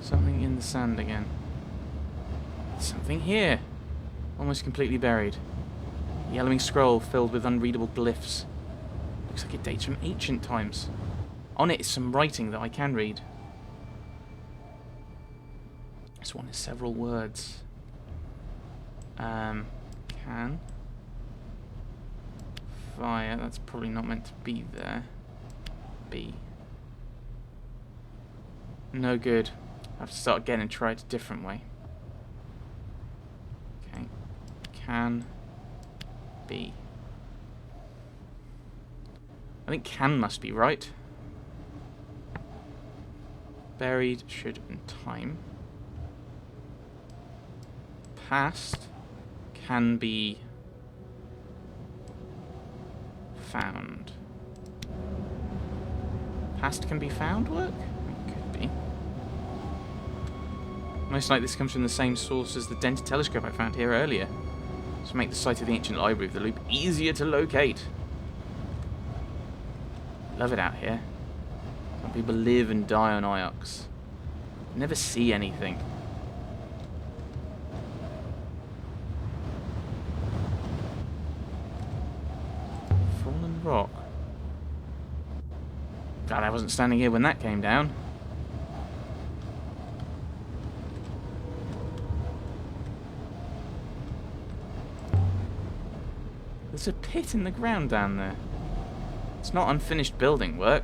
Something in the sand again. Something here. Almost completely buried. A yellowing scroll filled with unreadable glyphs. Looks like it dates from ancient times. On it is some writing that I can read. This one is several words. Can. Fire. That's probably not meant to be there. B. No good. I have to start again and try it a different way. Okay. Can. B. I think can must be right. Buried, should, and time. Past can be found. Past can be found work? It could be. Most likely this comes from the same source as the dented telescope I found here earlier. To make the site of the ancient library of the loop easier to locate. Love it out here. Some people live and die on Iox. Never see anything. Fallen rock. God, I wasn't standing here when that came down. There's a pit in the ground down there. It's not unfinished building work.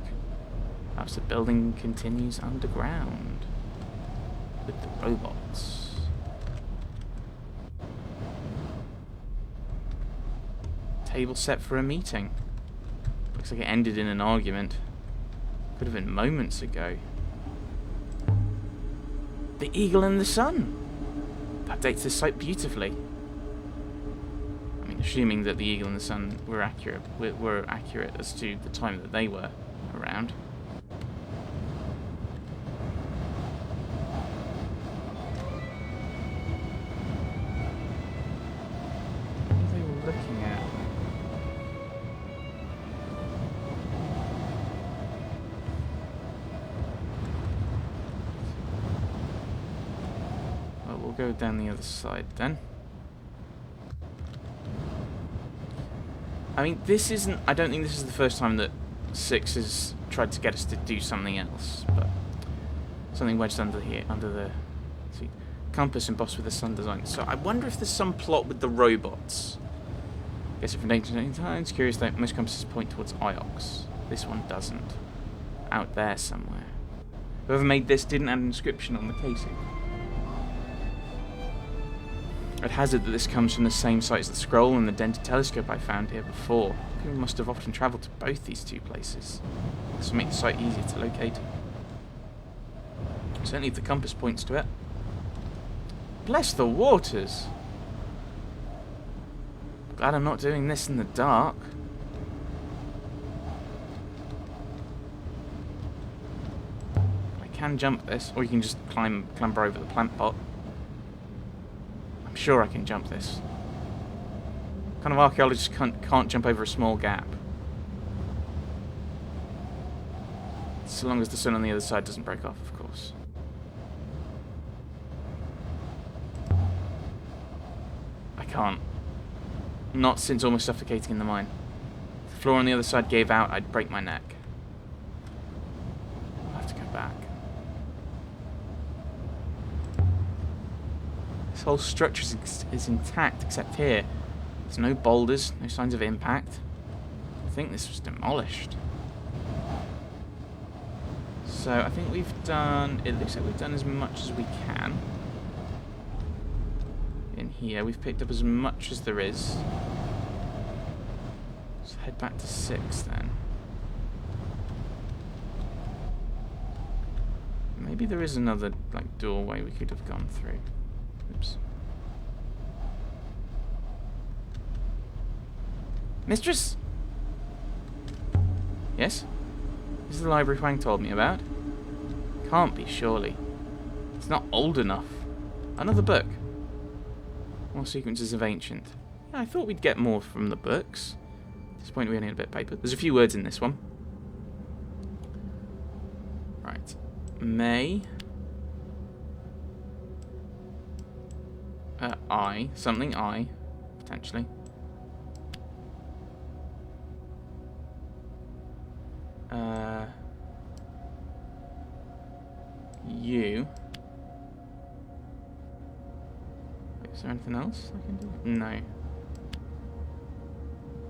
Perhaps the building continues underground. With the robots. Table set for a meeting. Looks like it ended in an argument. Could have been moments ago. The Eagle and the Sun. That dates this site beautifully. I mean, assuming that the Eagle and the Sun were accurate as to the time that they were around. What are they looking at? Well, we'll go down the other side then. I mean, this isn't... I don't think this is the first time that 6 has tried to get us to do something else, but something wedged under here, under the compass embossed with the sun design. So I wonder if there's some plot with the robots. Guess it from ancient times. Curious that most compasses point towards Iox. This one doesn't. Out there somewhere. Whoever made this didn't add an inscription on the casing. I'd hazard that this comes from the same site as the scroll and the dented telescope I found here before. People must have often travelled to both these two places. This will make the site easier to locate. Certainly if the compass points to it. Bless the waters! Glad I'm not doing this in the dark. I can jump this, or you can just clamber over the plant pot. I'm sure I can jump this. What kind of archaeologist can't jump over a small gap? So long as the sun on the other side doesn't break off, of course. I can't. Not since almost suffocating in the mine. If the floor on the other side gave out, I'd break my neck. I'll have to go back. This whole structure is intact, except here. There's no boulders, no signs of impact. I think this was demolished. So I think we've done... It looks like we've done as much as we can. In here, we've picked up as much as there is. Let's head back to 6 then. Maybe there is another like doorway we could have gone through. Oops. Mistress? Yes? This is the library Huang told me about. Can't be, surely. It's not old enough. Another book. More sequences of ancient. Yeah, I thought we'd get more from the books. At this point we only had a bit of paper. There's a few words in this one. Right. May. I. Something I. Potentially. U. Is there anything else I can do? No.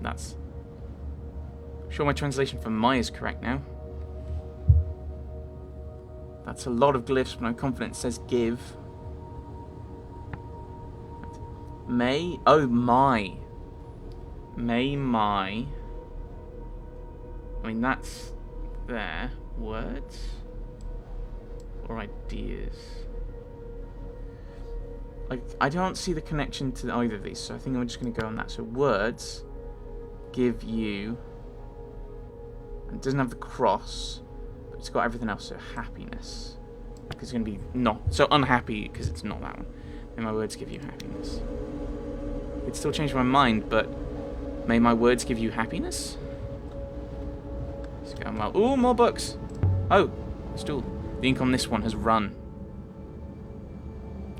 That's... I'm sure my translation for my is correct now. That's a lot of glyphs, but I'm confident it says give. May. Oh, my. May, my. I mean, that's there. Words? Or ideas? I don't see the connection to either of these, so I think I'm just going to go on that. So words, give you, and it doesn't have the cross, but it's got everything else. So happiness, because it's going to be not so unhappy because it's not that one. May my words give you happiness. It'd still change my mind, but may my words give you happiness. It's going well. Ooh, more books. Oh, still the ink on this one has run.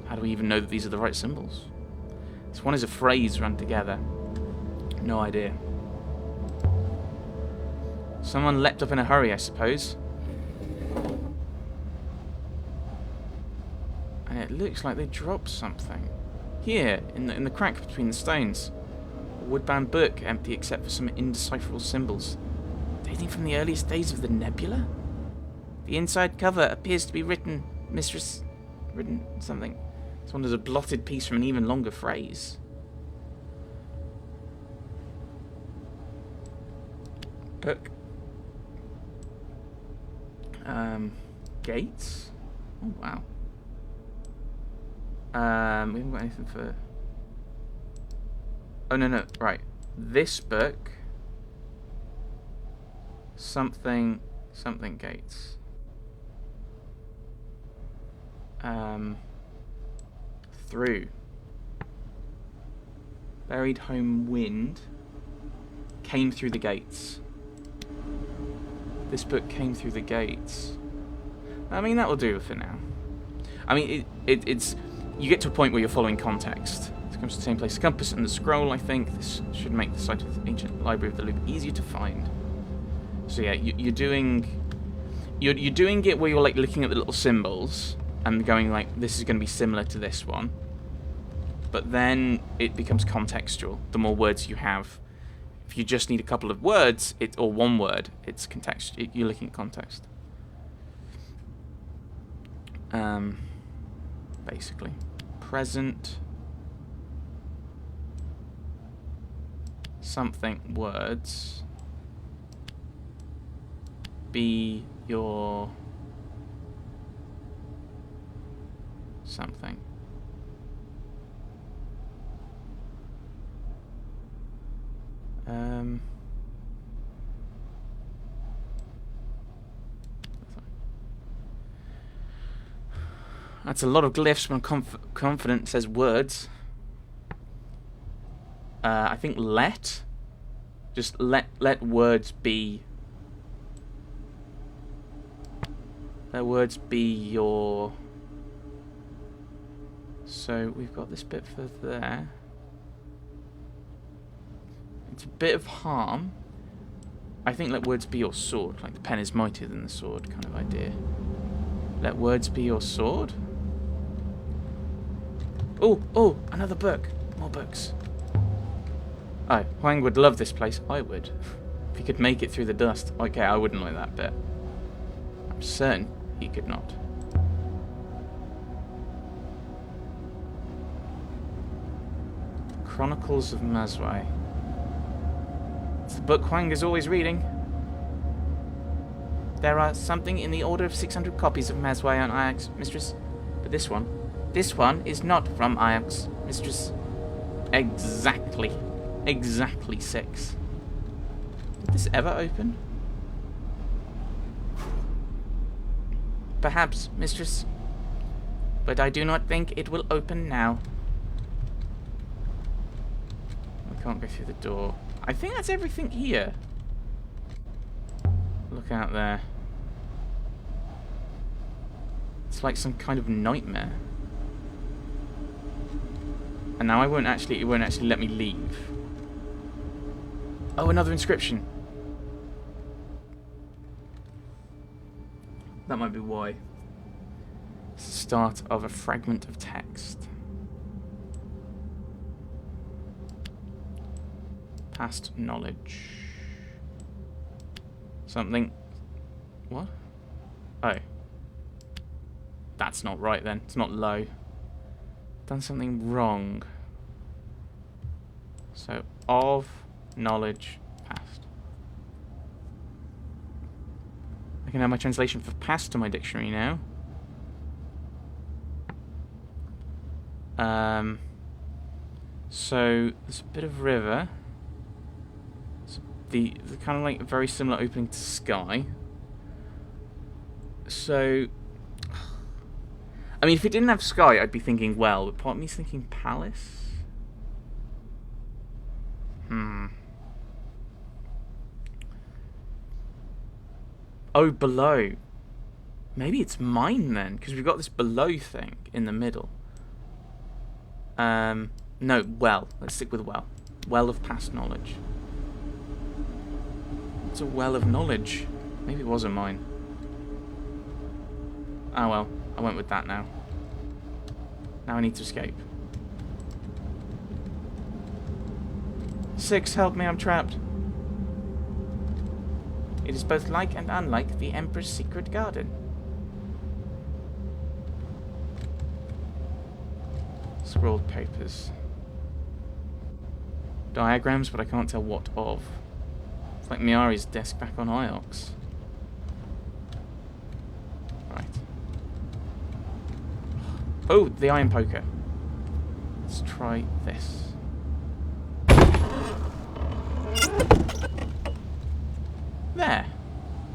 How do we even know that these are the right symbols? This one is a phrase run together. No idea. Someone leapt up in a hurry, I suppose. And it looks like they dropped something. Here, in the crack between the stones. A woodbound book, empty except for some indecipherable symbols. Dating from the earliest days of the nebula? The inside cover appears to be written something. This one is a blotted piece from an even longer phrase. Book. Gates? Oh, wow. We haven't got anything for... Oh, no. Right. This book. Something gates. Through. Buried home wind came through the gates. This book came through the gates. I mean, that will do for now. I mean, it's... You get to a point where you're following context. It comes to the same place. The compass and the scroll, I think. This should make the site of the ancient library of the loop easier to find. So yeah, you're doing it where you're like looking at the little symbols and going like, this is going to be similar to this one. But then it becomes contextual. The more words you have. If you just need a couple of words, or one word, it's context. You're looking at context. Basically. Present. Something words. Be your something. That's a lot of glyphs, but I'm confident it says words. I think let. Just let words be. Let words be your... So we've got this bit for there. It's a bit of harm. I think let words be your sword. Like the pen is mightier than the sword kind of idea. Let words be your sword? Oh, another book. More books. Oh, Huang would love this place. I would. If he could make it through the dust. Okay, I wouldn't like that bit. I'm certain he could not. Chronicles of Mazwai. It's the book Huang is always reading. There are something in the order of 600 copies of Mazwai on Ayax, mistress. But this one is not from Ayax, mistress. Exactly 6. Did this ever open? Perhaps, mistress. But I do not think it will open now. I can't go through the door. I think that's everything here. Look out there. It's like some kind of nightmare. And now it won't actually let me leave. Oh, another inscription. That might be why. It's the start of a fragment of text. Past knowledge. Something. What? Oh. That's not right then. It's not low. Done something wrong. So, of knowledge past. I can add my translation for past to my dictionary now. So there's a bit of river. So the kind of like very similar opening to sky. So, I mean, if it didn't have sky, I'd be thinking well, but part of me's thinking palace. Oh, below. Maybe it's mine then, because we've got this below thing in the middle. No, well. Let's stick with well. Well of past knowledge. It's a well of knowledge. Maybe it wasn't mine. Oh well, I went with that now. Now I need to escape. 6, help me, I'm trapped. It is both like and unlike the Emperor's secret garden. Scrolled papers. Diagrams, but I can't tell what of. It's like Miari's desk back on Iox. Right. Oh, the iron poker. Let's try this. There.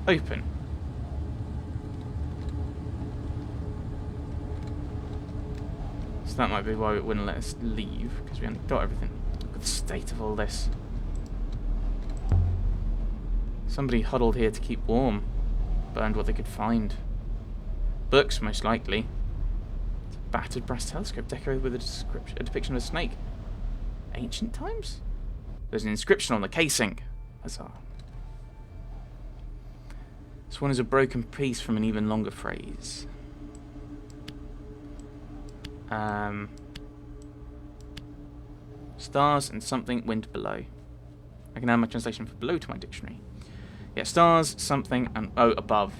Open. So that might be why it wouldn't let us leave, because we hadn't got everything. Look at the state of all this. Somebody huddled here to keep warm. Burned what they could find. Books, most likely. It's a battered brass telescope decorated with a depiction of a snake. Ancient times? There's an inscription on the casing. Huzzah. This one is a broken piece from an even longer phrase. Stars and something wind below. I can add my translation for below to my dictionary. Yeah, stars, something, and oh, above.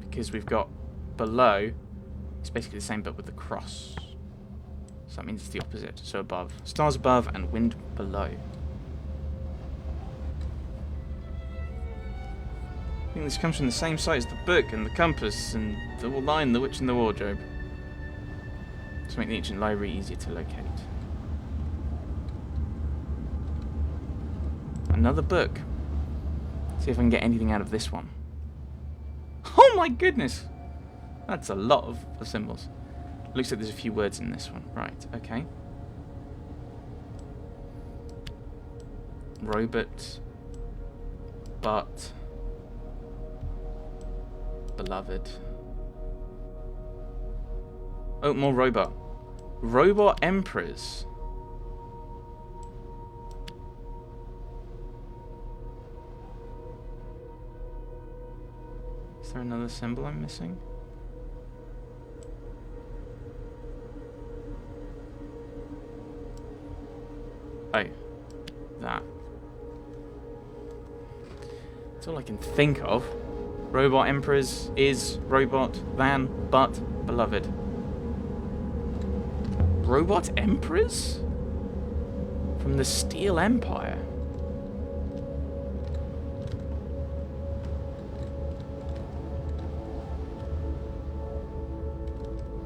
Because we've got below, it's basically the same but with the cross. So that means it's the opposite. So above. Stars above and wind below. I think this comes from the same site as the book and the compass and the line, the witch and the wardrobe. To make the ancient library easier to locate. Another book. See if I can get anything out of this one. Oh my goodness! That's a lot of symbols. Looks like there's a few words in this one. Right, okay. Robot. But. Beloved. Oh, more robot. Robot emperors. Is there another symbol I'm missing? Oh. That. That's all I can think of. Robot emperors is robot than but beloved. Robot emperors? From the Steel Empire.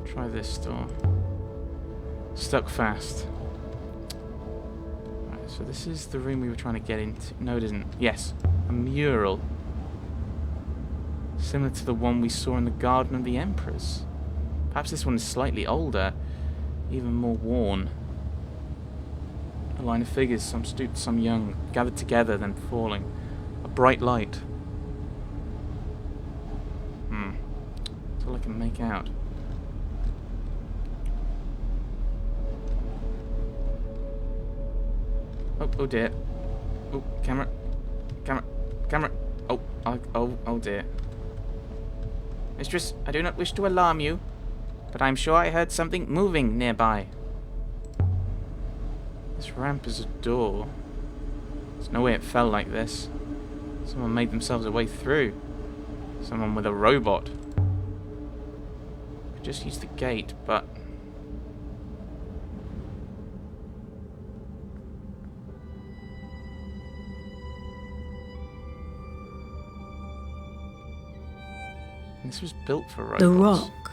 Try this door. Stuck fast. Right, so this is the room we were trying to get into. No, it isn't. Yes, a mural. Similar to the one we saw in the Garden of the Emperors. Perhaps this one is slightly older, even more worn. A line of figures, some stooped, some young, gathered together, then falling. A bright light. That's all I can make out. Oh dear. Oh, camera. Oh dear. Mistress, I do not wish to alarm you, but I'm sure I heard something moving nearby. This ramp is a door. There's no way it fell like this. Someone made themselves a way through. Someone with a robot. Could just use the gate, but... This was built for robots. The rock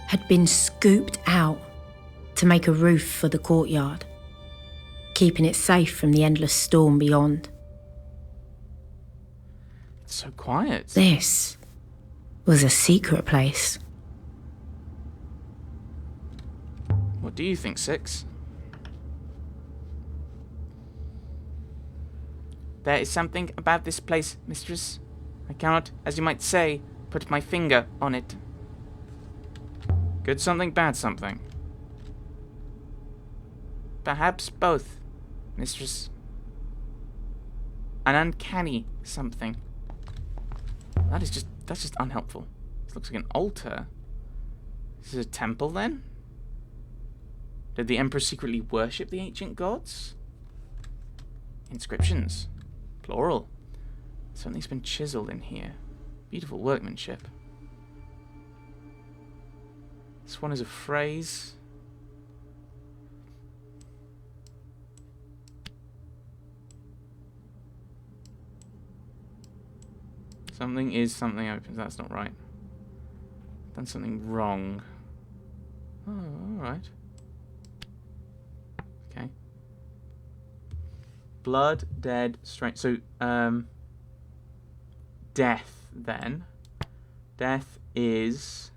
had been scooped out to make a roof for the courtyard, keeping it safe from the endless storm beyond. It's so quiet. This was a secret place. What do you think, Six? There is something about this place, mistress. I cannot, as you might say, put my finger on it. Good something, bad something? Perhaps both, mistress. An uncanny something. That's just unhelpful. This looks like an altar. This is a temple, then? Did the Emperor secretly worship the ancient gods? Inscriptions. Plural. Something's been chiseled in here. Beautiful workmanship. This one is a phrase. Something is something opens. That's not right. Done something wrong. Oh, alright. Okay. Blood, dead, strange. So, death, then. Death is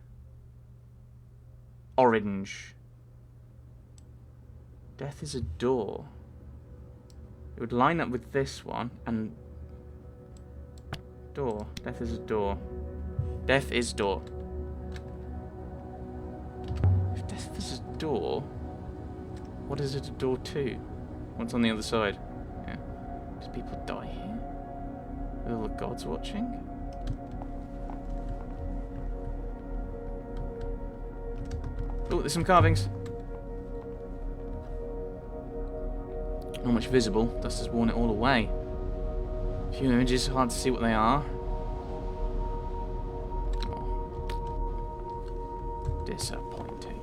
orange. Death is a door. It would line up with this one, and... door. Death is a door. Death is door. If death is a door, what is it a door to? What's on the other side? Yeah. Does people die here? With all the gods watching? Oh, there's some carvings. Not much visible. Dust has worn it all away. A few images, hard to see what they are. Oh. Disappointing.